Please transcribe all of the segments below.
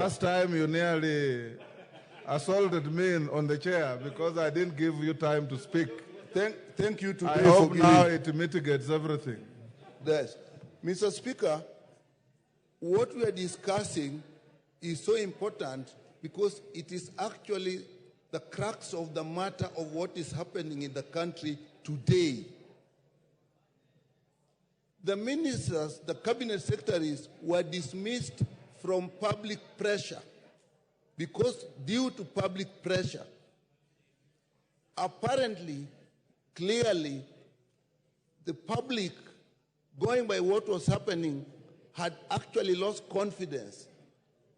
Last time you nearly assaulted me on the chair because I didn't give you time to speak. Thank you today. I hope now it mitigates everything. Yes. Mr. Speaker, what we are discussing is so important because it is actually the crux of the matter of what is happening in the country today. The ministers, the cabinet secretaries were dismissed from public pressure because due to public pressure. Apparently, clearly, the public, going by what was happening, had actually lost confidence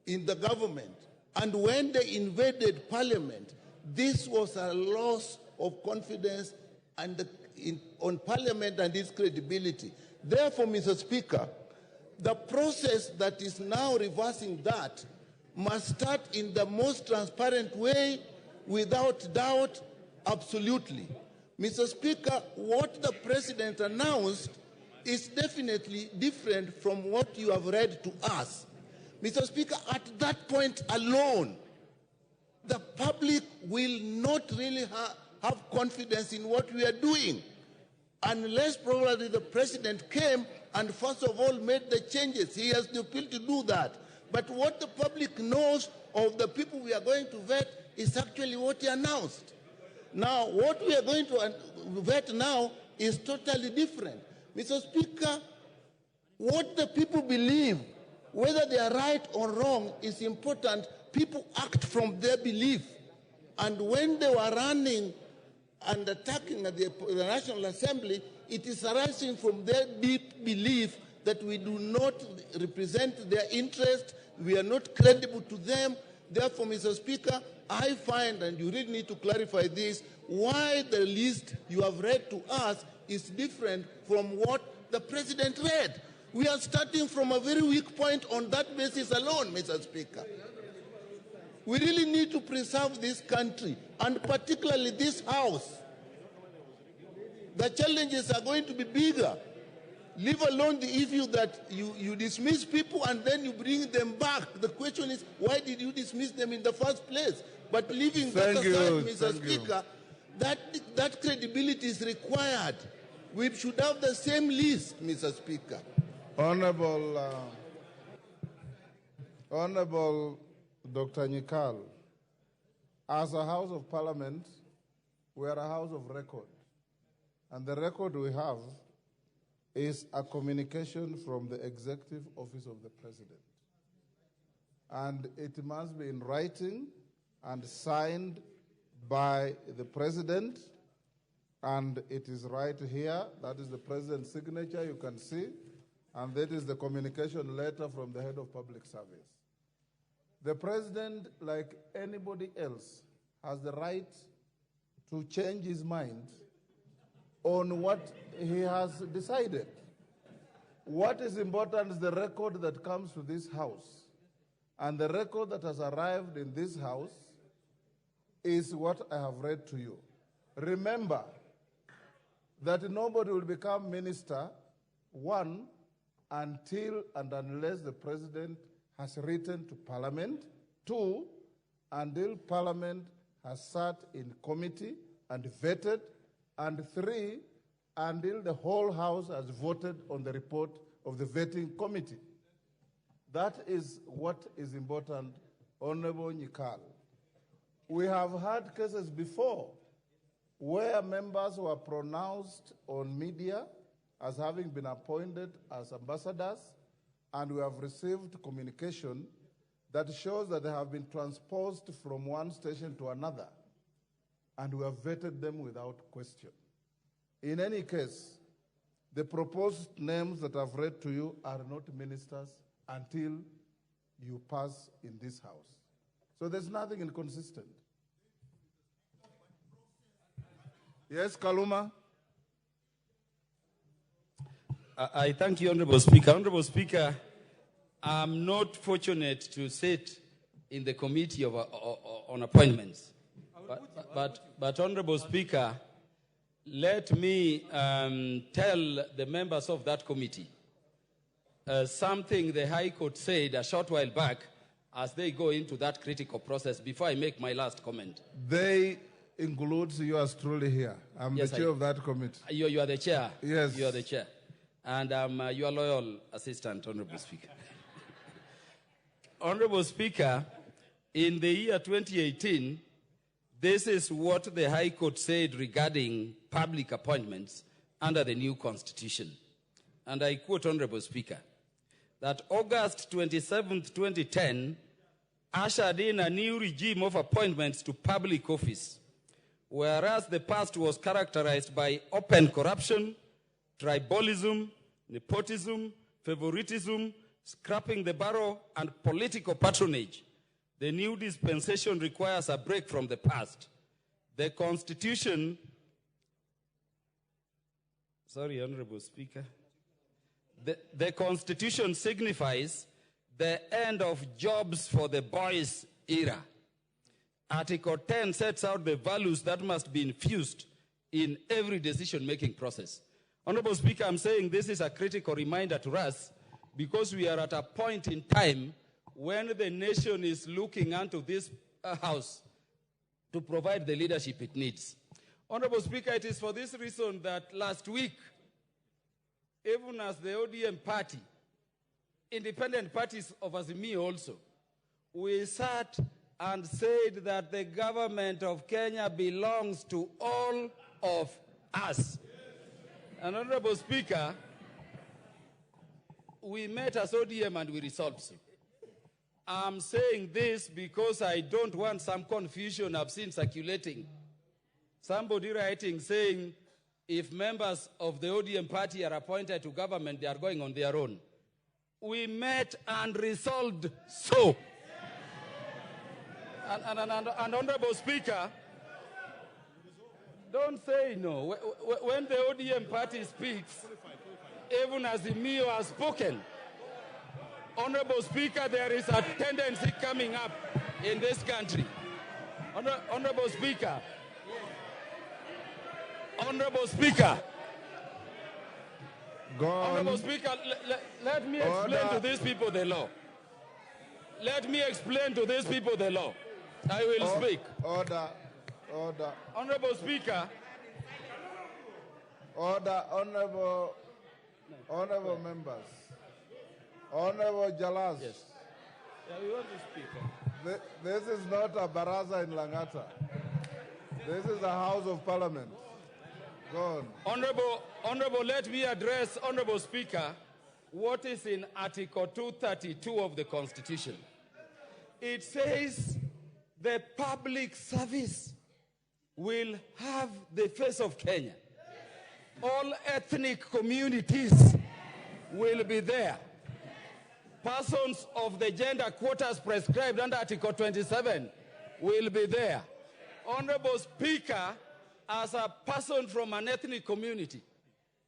in the government. And when they invaded parliament, this was a loss of confidence on parliament and its credibility. Therefore, Mr. Speaker, the process that is now reversing that must start in the most transparent way, without doubt, absolutely. Mr. Speaker, what the President announced is definitely different from what you have read to us. Mr. Speaker, at that point alone, the public will not really have confidence in what we are doing, unless probably the President came and first of all made the changes. He has the ability to do that. But what the public knows of the people we are going to vet is actually what he announced. Now, what we are going to vet now is totally different. Mr. Speaker, what the people believe, whether they are right or wrong, is important. People act from their belief. And when they were running and attacking at the National Assembly, it is arising from their deep belief that we do not represent their interest, we are not credible to them. Therefore, Mr. Speaker, I find, and you really need to clarify this, why the list you have read to us is different from what the President read. We are starting from a very weak point on that basis alone, Mr. Speaker. We really need to preserve this country, and particularly this House. The challenges are going to be bigger. Leave alone the issue that you dismiss people and then you bring them back. The question is, why did you dismiss them in the first place? But leaving that aside, Mr. Speaker, that credibility is required. We should have the same list, Mr. Speaker. Honorable Dr. Nyikal, as a House of Parliament, we are a House of record. And the record we have is a communication from the Executive Office of the President. And it must be in writing and signed by the President. And it is right here. That is the President's signature, you can see. And that is the communication letter from the Head of Public Service. The President, like anybody else, has the right to change his mind on what he has decided. What is important is the record that comes to this House. And the record that has arrived in this House is what I have read to you. Remember that nobody will become minister, one, until and unless the President has written to Parliament, two, until Parliament has sat in committee and vetted, and three, until the whole House has voted on the report of the vetting committee. That is what is important, Honorable Nyikal. We have had cases before where members were pronounced on media as having been appointed as ambassadors, and we have received communication that shows that they have been transposed from one station to another, and we have vetted them without question. In any case, the proposed names that I've read to you are not ministers until you pass in this House. So there's nothing inconsistent. Yes, Kaluma? I thank you, Honorable Speaker. Honorable Speaker, I'm not fortunate to sit in the committee on appointments. But Honorable Speaker, let me tell the members of that committee something the High Court said a short while back as they go into that critical process before I make my last comment. They includes yours truly here. I'm Yes, the chair of that committee. You are the chair. Yes. You are the chair. And I'm your loyal assistant, Honorable Speaker. Honorable Speaker, in the year 2018, this is what the High Court said regarding public appointments under the new constitution. And I quote, Honorable Speaker, that August 27, 2010, ushered in a new regime of appointments to public office, whereas the past was characterized by open corruption, tribalism, nepotism, favoritism, scrapping the barrow, and political patronage. The new dispensation requires a break from the past. The Constitution, Honorable Speaker, the Constitution signifies the end of jobs for the boys era. Article 10 sets out the values that must be infused in every decision-making process. Honorable Speaker, I'm saying this is a critical reminder to us because we are at a point in time when the nation is looking unto this House to provide the leadership it needs. Honorable Speaker, it is for this reason that last week, even as the ODM party, independent parties of Azimio also, we sat and said that the government of Kenya belongs to all of us. And Honorable Speaker, we met as ODM and we resolved so. I'm saying this because I don't want some confusion I've seen circulating. Somebody writing saying if members of the ODM party are appointed to government, they are going on their own. We met and resolved so. And Honorable Speaker, don't say no. When the ODM party speaks, even as Azimio has spoken, Honorable Speaker, there is a tendency coming up in this country. Honorable Speaker. Honorable Speaker. Honorable Speaker, let me explain to these people the law. Let me explain to these people the law. I will speak. Order. Honorable Speaker. Order, honorable members. Honorable Jalas. Yes. Yeah, we want to speak. This is not a baraza in Langata. This is a House of Parliament. Go on. Honorable, let me address, Honorable Speaker, what is in Article 232 of the Constitution. It says the public service will have the face of Kenya. All ethnic communities will be there. Persons of the gender quotas prescribed under Article 27 will be there. Honorable Speaker, as a person from an ethnic community,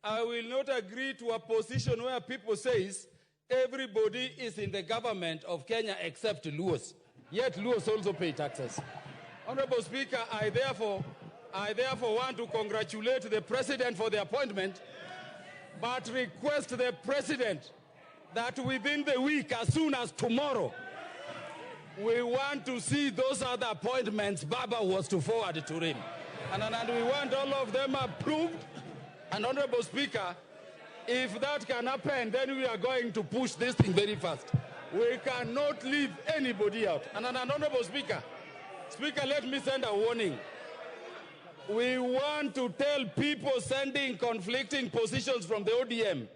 I will not agree to a position where people say everybody is in the government of Kenya except Luos. Yet Luos also pay taxes. Honorable Speaker, I therefore want to congratulate the President for the appointment, but request the President that within the week, as soon as tomorrow, we want to see those other appointments Baba was to forward to him. And we want all of them approved. And Honorable Speaker, if that can happen, then we are going to push this thing very fast. We cannot leave anybody out. And Honorable Speaker, let me send a warning. We want to tell people sending conflicting positions from the ODM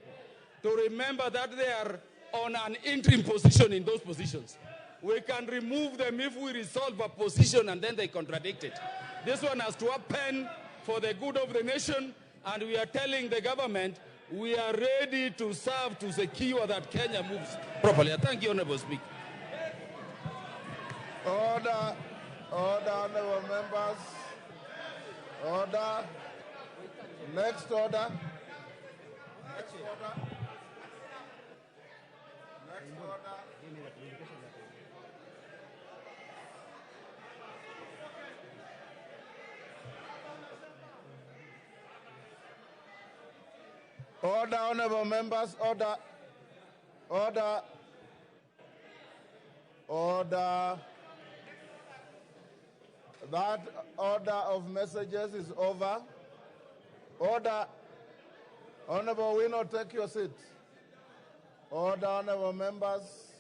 to remember that they are on an interim position in those positions. We can remove them if we resolve a position and then they contradict it. This one has to happen for the good of the nation, and we are telling the government we are ready to serve to secure that Kenya moves properly. Thank you, Honorable Speaker. Order, honorable members. Order. Next order. Order, honorable members, order. Order. That order of messages is over. Order. Honorable Winnow, take your seat. Order, honorable members.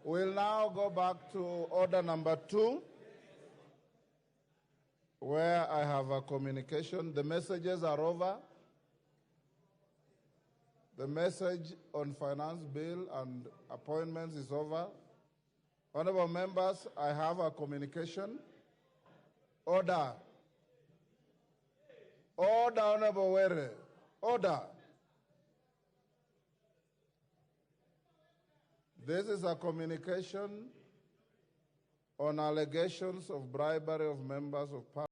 We'll now go back to order number 2, where I have a communication. The messages are over. The message on finance bill and appointments is over. Honorable members, I have a communication. Order. Order, Honorable Were. Order. This is a communication on allegations of bribery of members of Parliament.